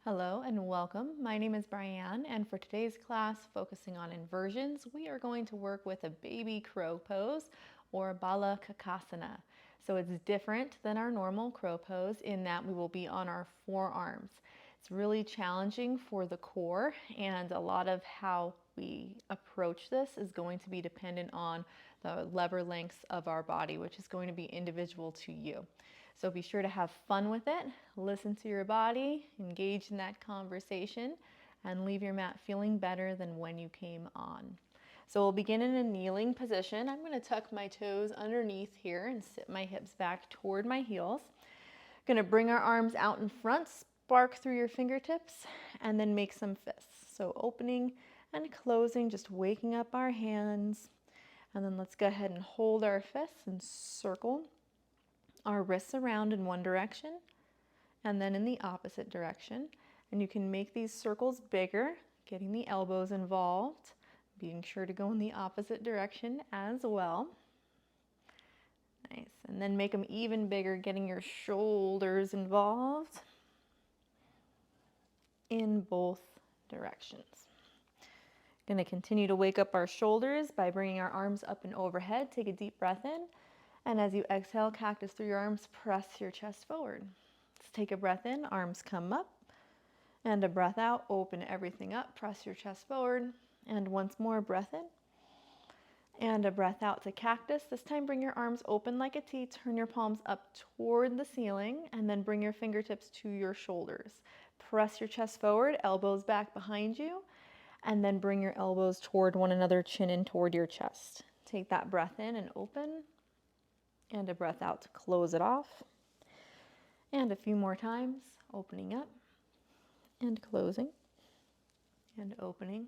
Hello and welcome. My name is Bry'Anne, and for today's class focusing on inversions, we are going to work with a baby crow pose or Bala Kakasana. So it's different than our normal crow pose in that we will be on our forearms. It's really challenging for the core, and a lot of how we approach this is going to be dependent on the lever lengths of our body, which is going to be individual to you. So be sure to have fun with it, listen to your body, engage in that conversation, and leave your mat feeling better than when you came on. So we'll begin in a kneeling position. I'm going to tuck my toes underneath here and sit my hips back toward my heels. Going to bring our arms out in front, spark through your fingertips, and then make some fists. So opening and closing, just waking up our hands. And then let's go ahead and hold our fists and circle our wrists around in one direction and then in the opposite direction. And you can make these circles bigger, getting the elbows involved, being sure to go in the opposite direction as well. Nice. And then make them even bigger, getting your shoulders involved in both directions. Going to continue to wake up our shoulders by bringing our arms up and overhead. Take a deep breath in. And as you exhale, cactus through your arms, press your chest forward. Let's take a breath in, arms come up. And a breath out, open everything up, press your chest forward. And once more, breath in. And a breath out to cactus. This time, bring your arms open like a T. Turn your palms up toward the ceiling. And then bring your fingertips to your shoulders. Press your chest forward, elbows back behind you. And then bring your elbows toward one another, chin in toward your chest. Take that breath in and open. And a breath out to close it off. And a few more times, opening up and closing and opening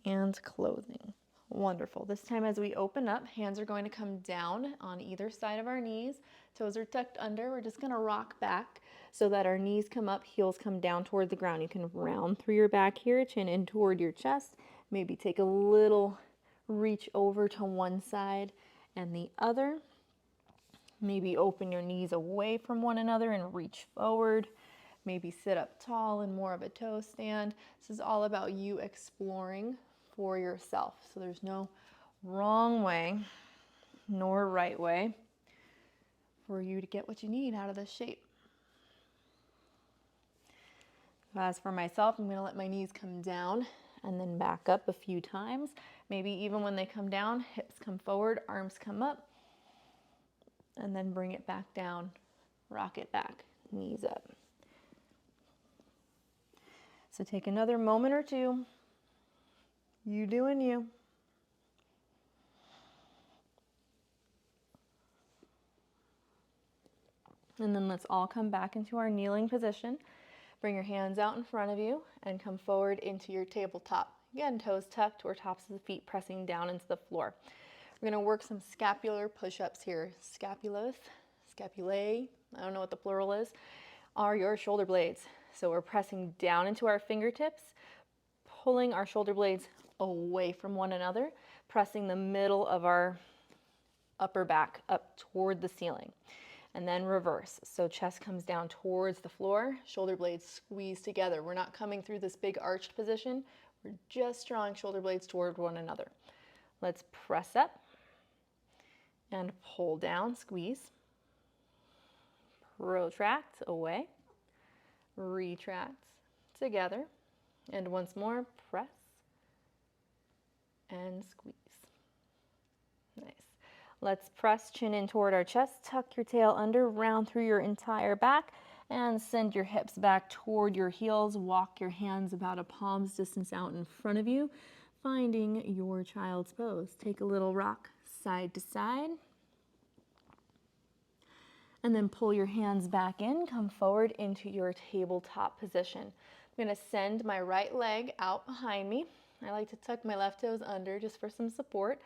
and closing. Wonderful. This time as we open up, hands are going to come down on either side of our knees. Toes are tucked under. We're just going to rock back so that our knees come up, heels come down toward the ground. You can round through your back here, chin in toward your chest. Maybe take a little reach over to one side and the other. Maybe open your knees away from one another and reach forward. Maybe sit up tall in more of a toe stand. This is all about you exploring for yourself. So there's no wrong way nor right way for you to get what you need out of this shape. As for myself, I'm going to let my knees come down and then back up a few times. Maybe even when they come down, hips come forward, arms come up, and then bring it back down, rock it back, knees up. So take another moment or two. You doing you. And then let's all come back into our kneeling position. Bring your hands out in front of you and come forward into your tabletop. Again, toes tucked or tops of the feet pressing down into the floor. We're going to work some scapular push-ups here. Scapulas, scapulae, I don't know what the plural is, are your shoulder blades. So we're pressing down into our fingertips, pulling our shoulder blades away from one another, pressing the middle of our upper back up toward the ceiling. And then reverse. So chest comes down towards the floor, shoulder blades squeeze together. We're not coming through this big arched position. We're just drawing shoulder blades toward one another. Let's press up and pull down, squeeze. Protract away, retract together, and once more, press and squeeze. Nice. Let's press chin in toward our chest, tuck your tail under, round through your entire back, and send your hips back toward your heels. Walk your hands about a palm's distance out in front of you, finding your child's pose. Take a little rock side to side. And then pull your hands back in, come forward into your tabletop position. I'm going to send my right leg out behind me. I like to tuck my left toes under just for some support.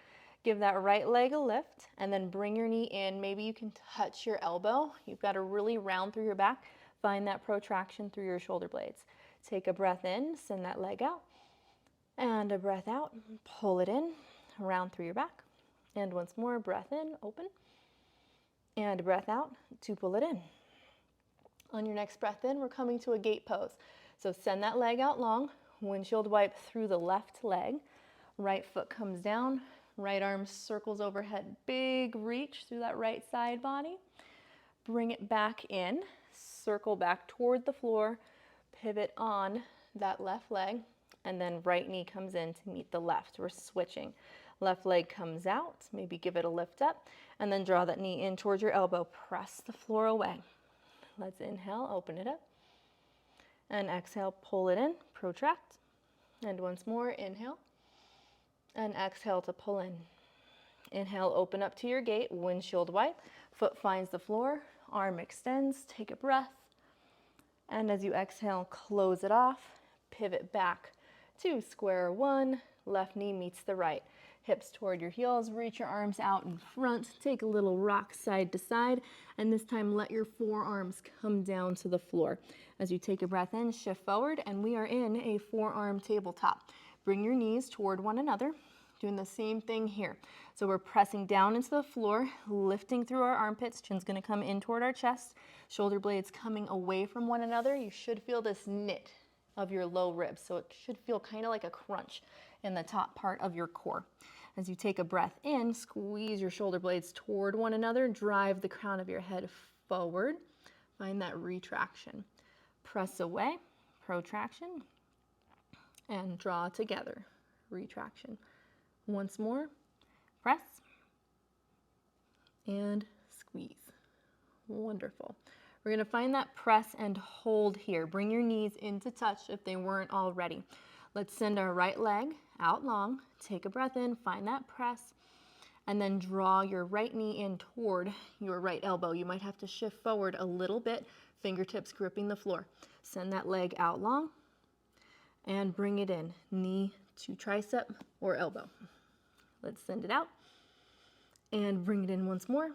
Give that right leg a lift and then bring your knee in. Maybe you can touch your elbow. You've got to really round through your back. Find that protraction through your shoulder blades. Take a breath in, send that leg out. And a breath out, pull it in, round through your back. And once more, breath in, open. And breath out to pull it in. On your next breath in, we're coming to a gate pose. So send that leg out long, windshield wipe through the left leg, right foot comes down, right arm circles overhead, big reach through that right side body. Bring it back in, circle back toward the floor, pivot on that left leg, and then right knee comes in to meet the left. We're switching. Left leg comes out, maybe give it a lift up, and then draw that knee in towards your elbow. Press the floor away. Let's inhale, open it up, and exhale, pull it in, protract. And once more, inhale, and exhale to pull in. Inhale, open up to your gate, windshield wipe, foot finds the floor, arm extends, take a breath. And as you exhale, close it off, pivot back to square one, left knee meets the right. Hips toward your heels, reach your arms out in front, take a little rock side to side, and this time let your forearms come down to the floor. As you take a breath in, shift forward, and we are in a forearm tabletop. Bring your knees toward one another. Doing the same thing here. So we're pressing down into the floor, lifting through our armpits. Chin's gonna come in toward our chest. Shoulder blades coming away from one another. You should feel this knit of your low ribs. So it should feel kind of like a crunch in the top part of your core. As you take a breath in, squeeze your shoulder blades toward one another. Drive the crown of your head forward. Find that retraction. Press away, protraction, and draw together, retraction. Once more, press and squeeze. Wonderful. We're going to find that press and hold here. Bring your knees into touch if they weren't already. Let's send our right leg out long. Take a breath in, find that press, and then draw your right knee in toward your right elbow. You might have to shift forward a little bit, fingertips gripping the floor. Send that leg out long and bring it in, knee to tricep or elbow. Let's send it out and bring it in once more.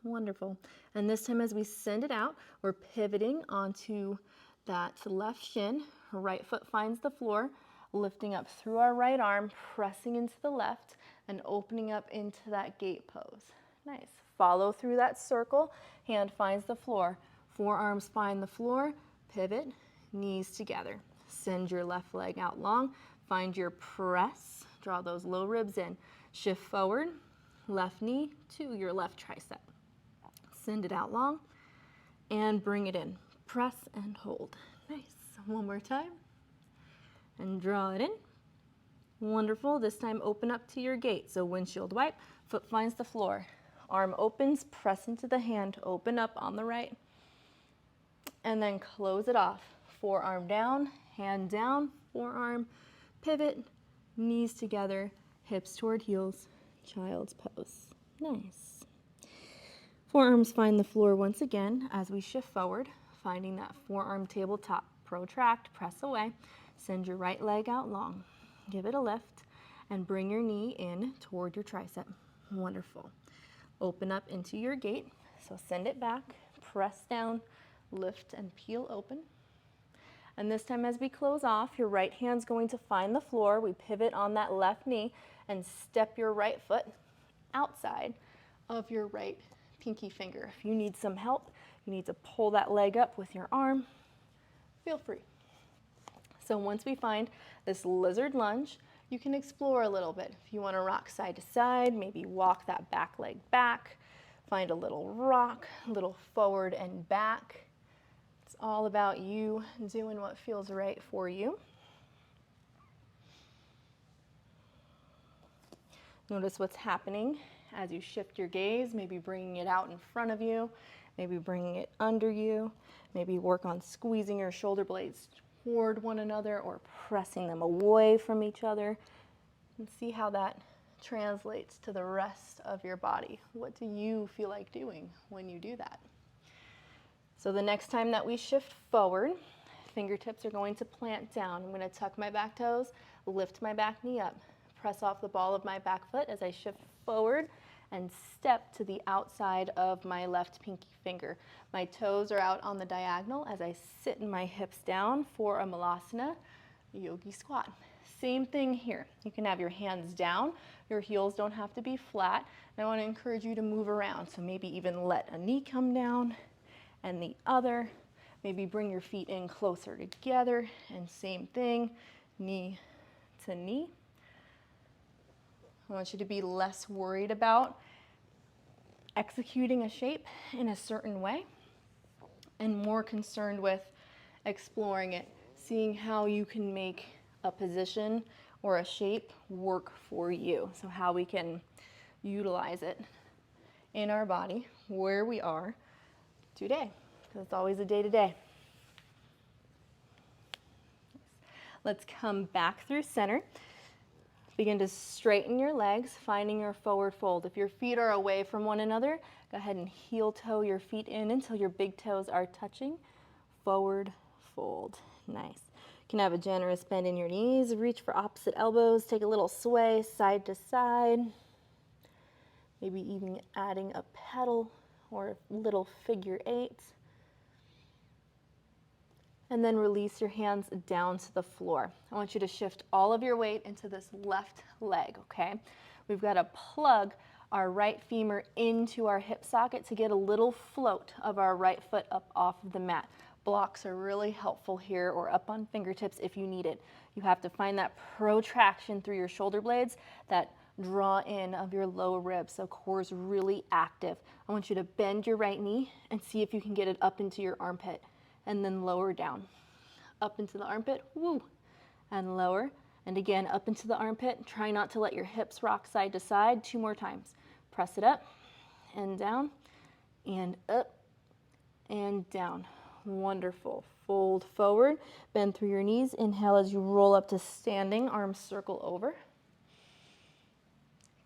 Wonderful. And this time as we send it out, we're pivoting onto that left shin. Right foot finds the floor, lifting up through our right arm, pressing into the left and opening up into that gate pose. Nice. Follow through that circle, hand finds the floor, forearms find the floor, pivot, knees together. Send your left leg out long, find your press, draw those low ribs in, shift forward, left knee to your left tricep. Send it out long and bring it in. Press and hold. Nice. One more time. And draw it in. Wonderful. This time open up to your gate. So windshield wipe, foot finds the floor. Arm opens, press into the hand, open up on the right. And then close it off. Forearm down, hand down, forearm, pivot, knees together, hips toward heels, child's pose. Nice. Forearms find the floor once again as we shift forward, finding that forearm tabletop. Protract, press away, send your right leg out long, give it a lift, and bring your knee in toward your tricep. Wonderful. Open up into your gate, so send it back, press down, lift and peel open. And this time as we close off, your right hand's going to find the floor. We pivot on that left knee and step your right foot outside of your right pinky finger. If you need some help, you need to pull that leg up with your arm, feel free. So once we find this lizard lunge, you can explore a little bit. If you want to rock side to side, maybe walk that back leg back, find a little rock, a little forward and back. It's all about you doing what feels right for you. Notice what's happening as you shift your gaze, maybe bringing it out in front of you, maybe bringing it under you, maybe work on squeezing your shoulder blades toward one another or pressing them away from each other, and see how that translates to the rest of your body. What do you feel like doing when you do that? So the next time that we shift forward, fingertips are going to plant down. I'm going to tuck my back toes, lift my back knee up, press off the ball of my back foot as I shift forward and step to the outside of my left pinky finger. My toes are out on the diagonal as I sit in my hips down for a malasana, yogi squat. Same thing here. You can have your hands down. Your heels don't have to be flat. And I want to encourage you to move around. So maybe even let a knee come down and the other. Maybe bring your feet in closer together, and same thing, knee to knee. I want you to be less worried about executing a shape in a certain way and more concerned with exploring it, seeing how you can make a position or a shape work for you. So how we can utilize it in our body where we are today, because it's always a day-to-day. Let's come back through center. Begin to straighten your legs, finding your forward fold. If your feet are away from one another, go ahead and heel toe your feet in until your big toes are touching. Forward fold. Nice. You can have a generous bend in your knees, reach for opposite elbows, take a little sway side to side. Maybe even adding a pedal or a little figure eight. And then release your hands down to the floor. I want you to shift all of your weight into this left leg, okay? We've got to plug our right femur into our hip socket to get a little float of our right foot up off of the mat. Blocks are really helpful here, or up on fingertips if you need it. You have to find that protraction through your shoulder blades, that draw in of your lower ribs, so core is really active. I want you to bend your right knee and see if you can get it up into your armpit. And then lower down, up into the armpit, woo, and lower, and again, up into the armpit. Try not to let your hips rock side to side. 2 more times. Press it up, and down, and up, and down. Wonderful. Fold forward, bend through your knees. Inhale as you roll up to standing, arms circle over.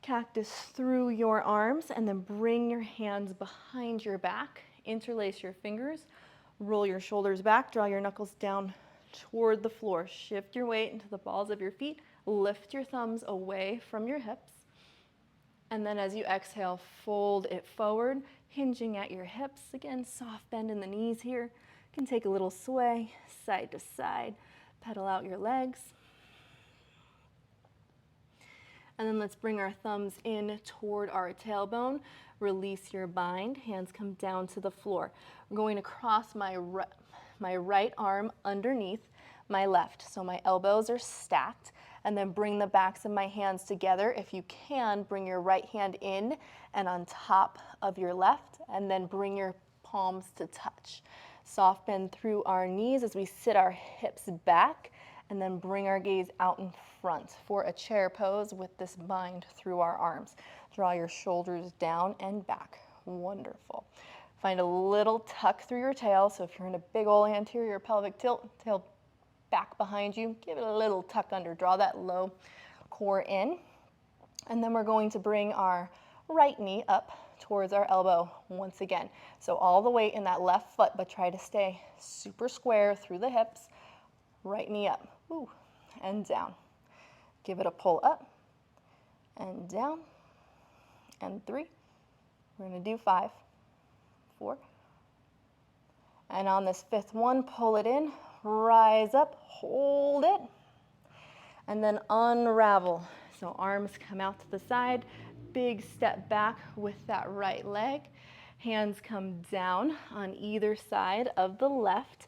Cactus through your arms, and then bring your hands behind your back. Interlace your fingers. Roll your shoulders back, draw your knuckles down toward the floor. Shift your weight into the balls of your feet. Lift your thumbs away from your hips. And then as you exhale, fold it forward, hinging at your hips. Again, soft bend in the knees here. You can take a little sway, side to side. Pedal out your legs. And then let's bring our thumbs in toward our tailbone. Release your bind. Hands come down to the floor. I'm going to cross my right arm underneath my left. So my elbows are stacked. And then bring the backs of my hands together. If you can, bring your right hand in and on top of your left. And then bring your palms to touch. Soft bend through our knees as we sit our hips back. And then bring our gaze out in front for a chair pose with this bind through our arms. Draw your shoulders down and back. Wonderful. Find a little tuck through your tail. So if you're in a big old anterior pelvic tilt, tail back behind you, give it a little tuck under. Draw that low core in. And then we're going to bring our right knee up towards our elbow once again. So all the weight in that left foot, but try to stay super square through the hips. Right knee up, woo, and down. Give it a pull up, and down, and 3. We're gonna do 5, 4. And on this 5th one, pull it in, rise up, hold it, and then unravel. So arms come out to the side, big step back with that right leg. Hands come down on either side of the left.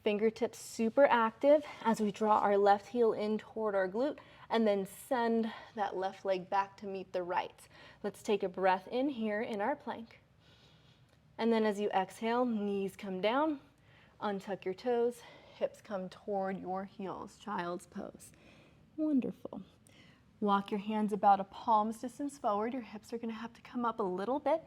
Fingertips super active as we draw our left heel in toward our glute and then send that left leg back to meet the right. Let's take a breath in here in our plank. And then as you exhale, knees come down, untuck your toes, hips come toward your heels, child's pose. Wonderful. Walk your hands about a palm's distance forward. Your hips are going to have to come up a little bit.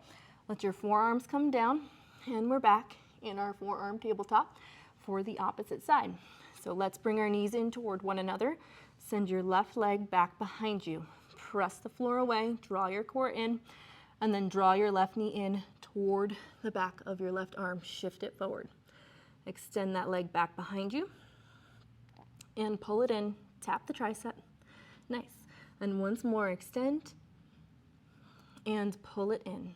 Let your forearms come down, and we're back in our forearm tabletop for the opposite side. So let's bring our knees in toward one another. Send your left leg back behind you. Press the floor away, draw your core in, and then draw your left knee in toward the back of your left arm. Shift it forward. Extend that leg back behind you and pull it in. Tap the tricep. Nice. And once more, extend and pull it in.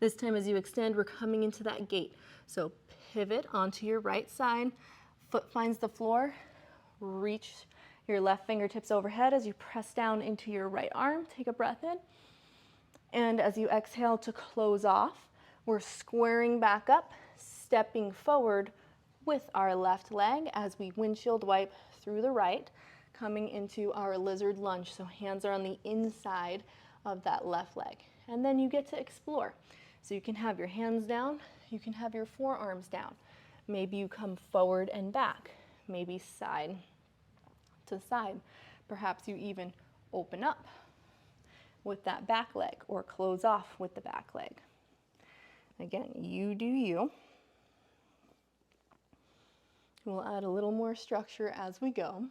This time as you extend, we're coming into that gate. So pivot onto your right side, foot finds the floor, reach your left fingertips overhead as you press down into your right arm. Take a breath in. And as you exhale to close off, We're squaring back up, stepping forward with our left leg as we windshield wipe through the right, coming into our lizard lunge. So hands are on the inside of that left leg. And then you get to explore. So you can have your hands down, you can have your forearms down. Maybe you come forward and back, maybe side to side. Perhaps you even open up with that back leg or close off with the back leg. Again, you do you. We'll add a little more structure as we go.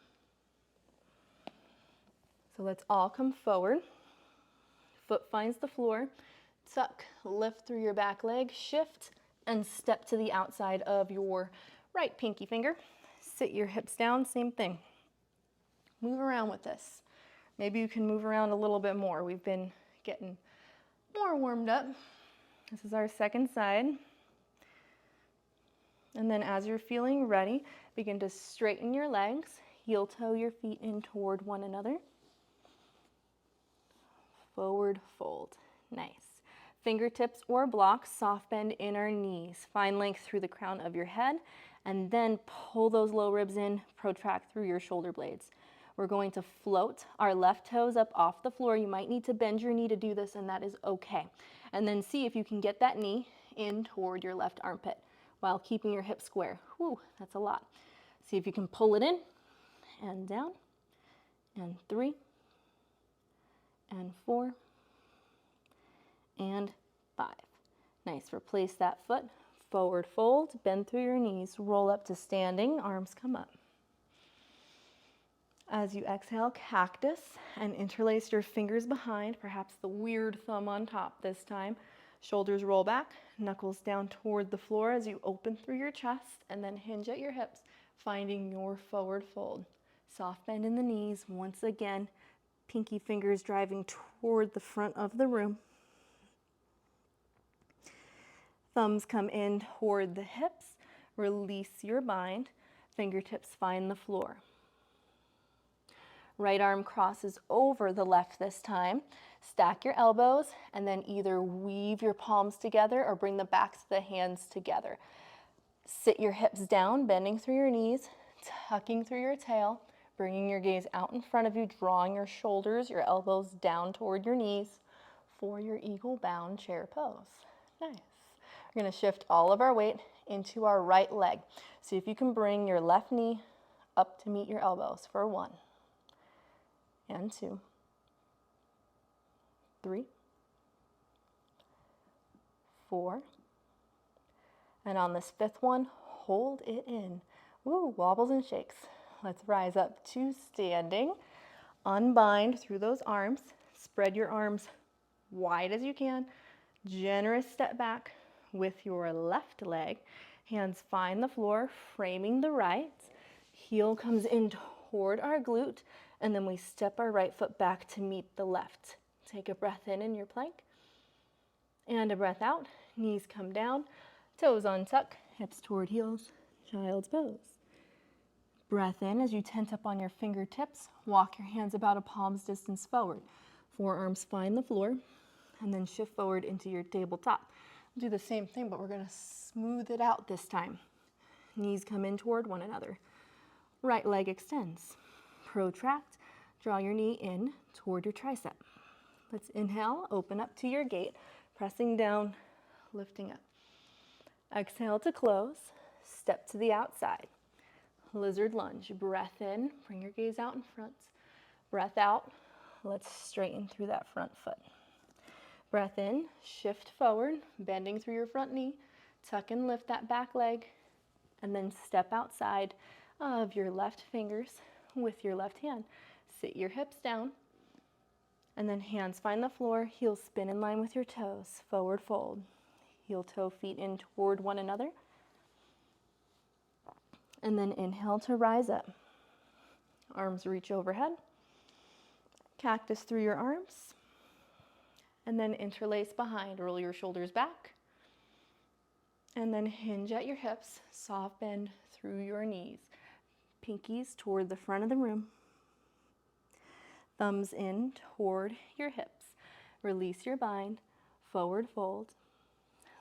So let's all come forward. Foot finds the floor. Tuck, lift through your back leg, shift, and step to the outside of your right pinky finger. Sit your hips down, same thing. Move around with this. Maybe you can move around a little bit more. We've been getting more warmed up. This is our second side. And then as you're feeling ready, begin to straighten your legs, heel toe your feet in toward one another. Forward fold. Nice. Fingertips or blocks, soft bend in our knees. Find length through the crown of your head, and then pull those low ribs in, protract through your shoulder blades. We're going to float our left toes up off the floor. You might need to bend your knee to do this, and that is okay. And then see if you can get that knee in toward your left armpit while keeping your hips square. Whew, that's a lot. See if you can pull it in and down, and 3, and 4, and 5. Nice. Replace that foot. Forward fold, bend through your knees, roll up to standing, arms come up. As you exhale, cactus, and interlace your fingers behind, perhaps the weird thumb on top this time. Shoulders roll back, knuckles down toward the floor as you open through your chest, and then hinge at your hips, finding your forward fold. Soft bend in the knees. Once again, pinky fingers driving toward the front of the room. Thumbs come in toward the hips. Release your bind. Fingertips find the floor. Right arm crosses over the left this time. Stack your elbows and then either weave your palms together or bring the backs of the hands together. Sit your hips down, bending through your knees, tucking through your tail, bringing your gaze out in front of you, drawing your shoulders, your elbows down toward your knees for your eagle bound chair pose. Nice. We're going to shift all of our weight into our right leg. See if you can bring your left knee up to meet your elbows for 1, and 2, 3, 4, and on this 5th one, hold it in. Woo, wobbles and shakes. Let's rise up to standing. Unbind through those arms. Spread your arms wide as you can. Generous step back with your left leg. Hands find the floor, framing the right. Heel comes in toward our glute, and then we step our right foot back to meet the left. Take a breath in your plank, and a breath out. Knees come down, toes untuck, hips toward heels, child's pose. Breath in as you tent up on your fingertips. Walk your hands about a palm's distance forward. Forearms find the floor, and then shift forward into your tabletop. Do the same thing, but we're going to smooth it out this time. Knees come in toward one another. Right leg extends. Protract. Draw your knee in toward your tricep. Let's inhale, open up to your gate, pressing down, lifting up. Exhale to close. Step to the outside. Lizard lunge. Breath in, bring your gaze out in front. Breath out. Let's straighten through that front foot. Breath in, shift forward, bending through your front knee. Tuck and lift that back leg, and then step outside of your left fingers with your left hand. Sit your hips down, and then hands find the floor, heels spin in line with your toes. Forward fold. Heel toe feet in toward one another. And then inhale to rise up. Arms reach overhead. Cactus through your arms. And then interlace behind. Roll your shoulders back. And then hinge at your hips. Soft bend through your knees. Pinkies toward the front of the room. Thumbs in toward your hips. Release your bind. Forward fold.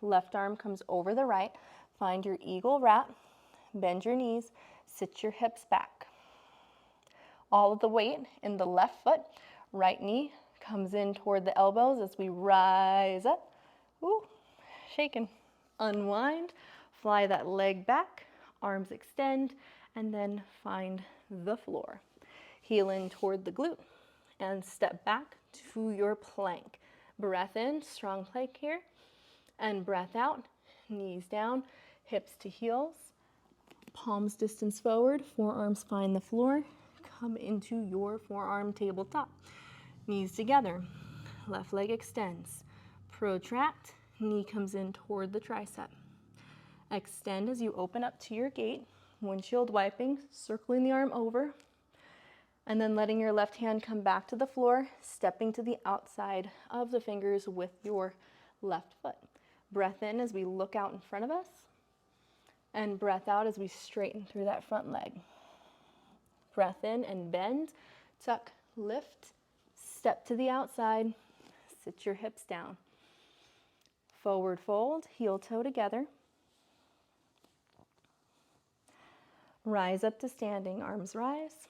Left arm comes over the right. Find your eagle wrap. Bend your knees. Sit your hips back. All of the weight in the left foot. Right knee comes in toward the elbows as we rise up. Ooh, shaking. Unwind. Fly that leg back. Arms extend. And then find the floor. Heel in toward the glute. And step back to your plank. Breath in, strong plank here. And breath out, knees down, hips to heels. Palms distance forward, forearms find the floor. Come into your forearm tabletop. Knees together, left leg extends. Protract, knee comes in toward the tricep. Extend as you open up to your gate. Windshield wiping, circling the arm over. And then letting your left hand come back to the floor, stepping to the outside of the fingers with your left foot. Breath in as we look out in front of us, and breath out as we straighten through that front leg. Breath in and bend, tuck, lift, step to the outside, sit your hips down. Forward fold, heel toe together. Rise up to standing, arms rise.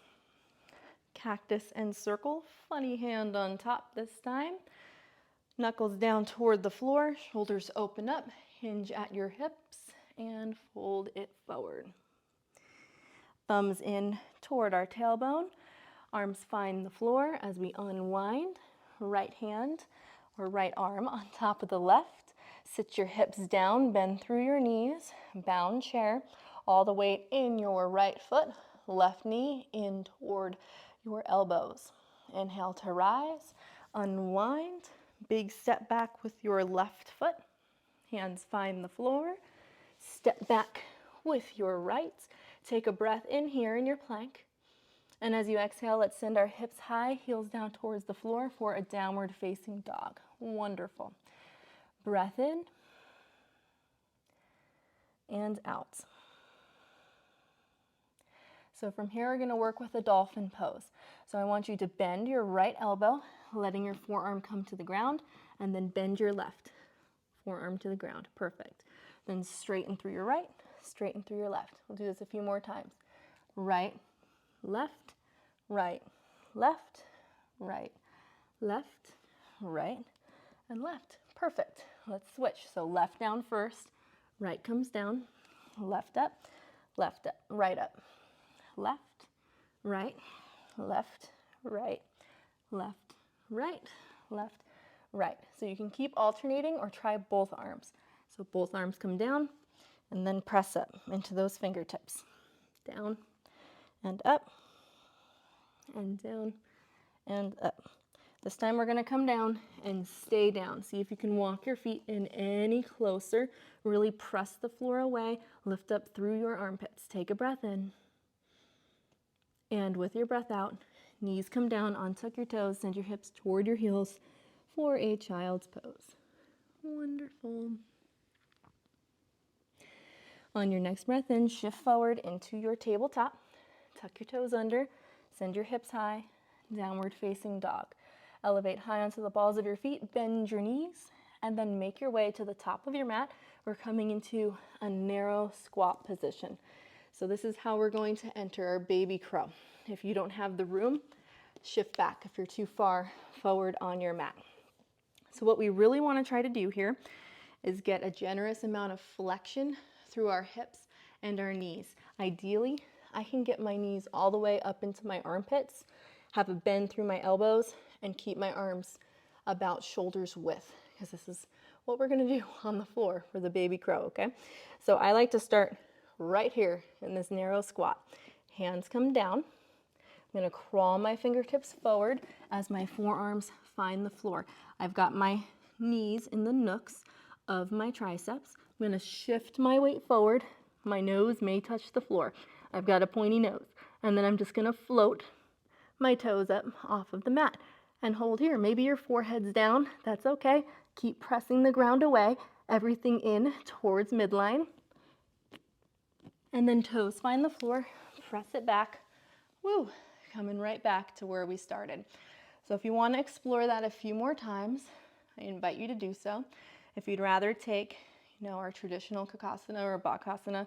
Cactus and circle, funny hand on top this time. Knuckles down toward the floor, shoulders open up, hinge at your hips, and fold it forward. Thumbs in toward our tailbone, arms find the floor as we unwind. Right hand or right arm on top of the left. Sit your hips down, bend through your knees, bound chair. All the weight in your right foot, left knee in toward your elbows. Inhale to rise, unwind, big step back with your left foot. Hands find the floor. Step back with your right. Take a breath in here in your plank. And as you exhale, let's send our hips high, heels down towards the floor for a downward facing dog. Wonderful. Breath in and out. So from here, we're going to work with a dolphin pose. So I want you to bend your right elbow, letting your forearm come to the ground, and then bend your left forearm to the ground. Perfect. Then straighten through your right, straighten through your left. We'll do this a few more times. Right, left, right, left, right, left, right, and left. Perfect. Let's switch. So left down first, right comes down, left up, right up. Left, right, left, right, left, right, left, right. So you can keep alternating or try both arms. So both arms come down and then press up into those fingertips. Down and up and down and up. This time we're going to come down and stay down. See if you can walk your feet in any closer. Really press the floor away. Lift up through your armpits. Take a breath in. And with your breath out, knees come down, untuck your toes, send your hips toward your heels for a child's pose. Wonderful. On your next breath in, shift forward into your tabletop. Tuck your toes under, send your hips high, downward facing dog. Elevate high onto the balls of your feet, bend your knees, and then make your way to the top of your mat. We're coming into a narrow squat position. So this is how we're going to enter our baby crow. If you don't have the room, shift back if you're too far forward on your mat. So what we really want to try to do here is get a generous amount of flexion through our hips and our knees. Ideally, I can get my knees all the way up into my armpits, have a bend through my elbows, and keep my arms about shoulders width, because this is what we're going to do on the floor for the baby crow, okay? So I like to start right here in this narrow squat. Hands come down. I'm going to crawl my fingertips forward as my forearms find the floor. I've got my knees in the nooks of my triceps. I'm going to shift my weight forward. My nose may touch the floor. I've got a pointy nose. And then I'm just going to float my toes up off of the mat and hold here. Maybe your forehead's down. That's okay. Keep pressing the ground away. Everything in towards midline. And then toes find the floor, press it back. Woo, coming right back to where we started. So if you want to explore that a few more times, I invite you to do so. If you'd rather take our traditional Kakasana or Bakasana,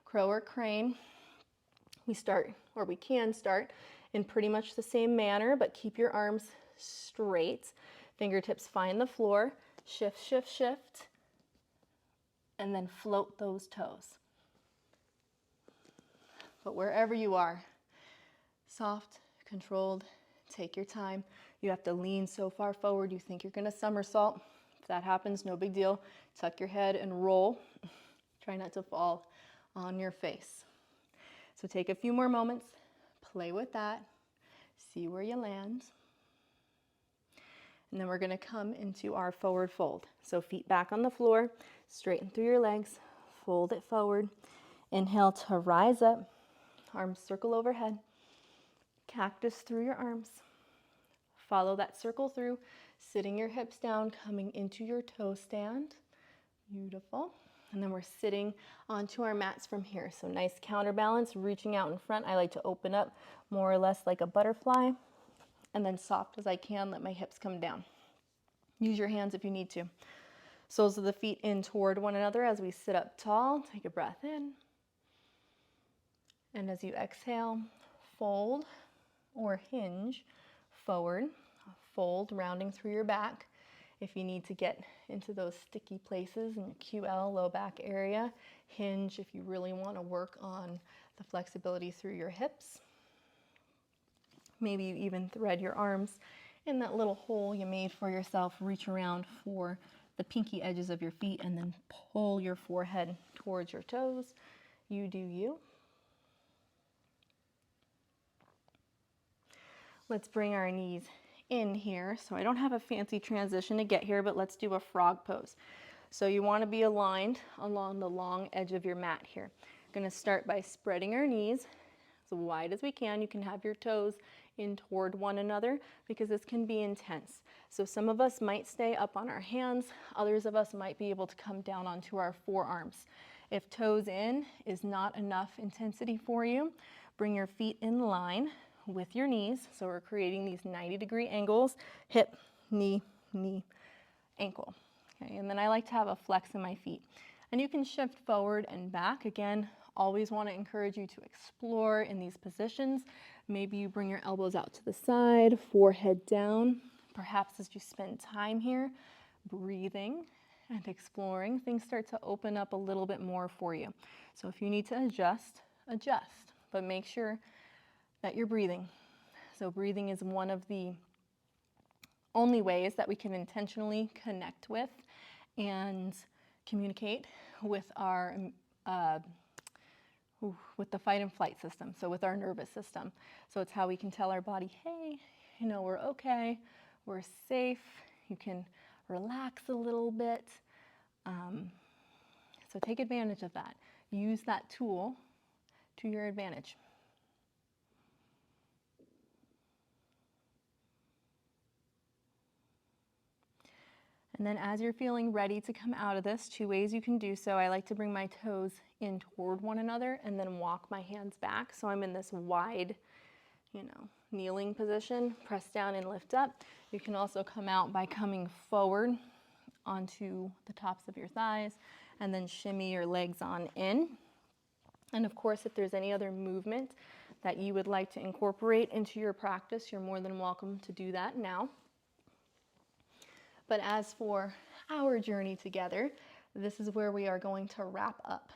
crow or crane. We start, or we can start, in pretty much the same manner, but keep your arms straight. Fingertips find the floor. Shift, shift, shift. And then float those toes. But wherever you are, soft, controlled, take your time. You have to lean so far forward you think you're going to somersault. If that happens, no big deal. Tuck your head and roll. Try not to fall on your face. So take a few more moments, play with that, see where you land. And then we're going to come into our forward fold. So feet back on the floor, straighten through your legs, fold it forward. Inhale to rise up, arms circle overhead, cactus through your arms. Follow that circle through, sitting your hips down, coming into your toe stand. Beautiful. And then we're sitting onto our mats from here. So nice counterbalance, reaching out in front. I like to open up more or less like a butterfly. And then soft as I can, let my hips come down. Use your hands if you need to. Soles of the feet in toward one another as we sit up tall. Take a breath in. And as you exhale, fold or hinge forward. Fold, rounding through your back. If you need to get into those sticky places in your QL, low back area, hinge if you really want to work on the flexibility through your hips. Maybe you even thread your arms in that little hole you made for yourself. Reach around for the pinky edges of your feet and then pull your forehead towards your toes. You do you. Let's bring our knees in here. So I don't have a fancy transition to get here, but let's do a frog pose. So you want to be aligned along the long edge of your mat here. Going to start by spreading our knees as wide as we can. You can have your toes in toward one another because this can be intense. So some of us might stay up on our hands. Others of us might be able to come down onto our forearms. If toes in is not enough intensity for you, bring your feet in line with your knees. So we're creating these 90-degree angles, hip, knee, knee, ankle. Okay, and then I like to have a flex in my feet. And you can shift forward and back. Again, always want to encourage you to explore in these positions. Maybe you bring your elbows out to the side, forehead down. Perhaps as you spend time here, breathing and exploring, things start to open up a little bit more for you. So if you need to adjust, adjust, but make sure that you're breathing. So breathing is one of the only ways that we can intentionally connect with and communicate with our with the fight and flight system, so with our nervous system. So it's how we can tell our body, hey, we're okay, we're safe, you can relax a little bit. So take advantage of that. Use that tool to your advantage. And then as you're feeling ready to come out of this, 2 ways you can do so. I like to bring my toes in toward one another and then walk my hands back. So I'm in this wide, kneeling position, press down and lift up. You can also come out by coming forward onto the tops of your thighs and then shimmy your legs on in. And of course, if there's any other movement that you would like to incorporate into your practice, you're more than welcome to do that now. But as for our journey together, this is where we are going to wrap up.